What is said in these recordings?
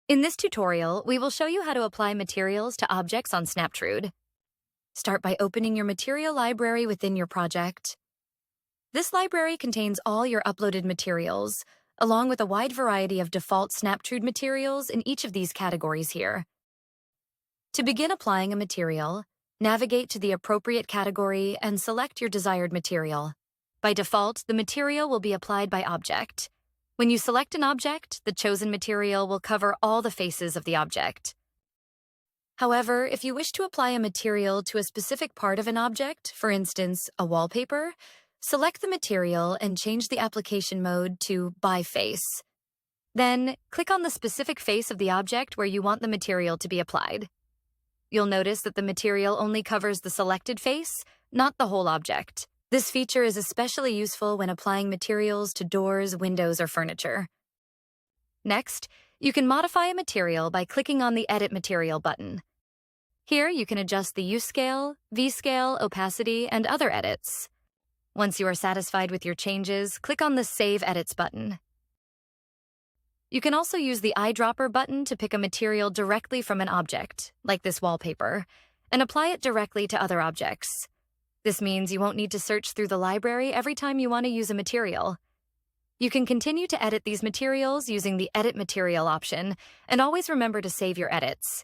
In this tutorial, we will show you how to apply materials to objects on Snaptrude. Start by opening your material library within your project. This library contains all your uploaded materials, along with a wide variety of default Snaptrude materials in each of these categories here. To begin applying a material, navigate to the appropriate category and select your desired material. By default, the material will be applied by object. When you select an object, the chosen material will cover all the faces of the object. However, if you wish to apply a material to a specific part of an object, for instance, a wallpaper, select the material and change the application mode to By Face. Then, click on the specific face of the object where you want the material to be applied. You'll notice that the material only covers the selected face, not the whole object. This feature is especially useful when applying materials to doors, windows, or furniture. Next, you can modify a material by clicking on the Edit Material button. Here, you can adjust the U-scale, V-scale, opacity, and other edits. Once you are satisfied with your changes, click on the Save Edits button. You can also use the eyedropper button to pick a material directly from an object, like this wallpaper, and apply it directly to other objects. This means you won't need to search through the library every time you want to use a material. You can continue to edit these materials using the Edit Material option, and always remember to save your edits.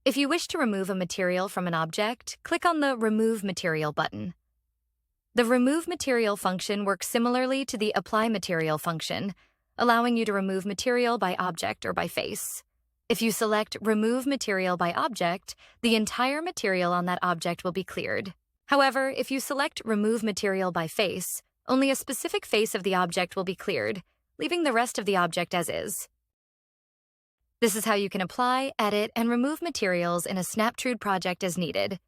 If you wish to remove a material from an object, click on the Remove Material button. The Remove Material function works similarly to the Apply Material function, allowing you to remove material by object or by face. If you select Remove Material by Object, the entire material on that object will be cleared. However, if you select Remove Material by Face, only a specific face of the object will be cleared, leaving the rest of the object as is. This is how you can apply, edit, and remove materials in a Snaptrude project as needed.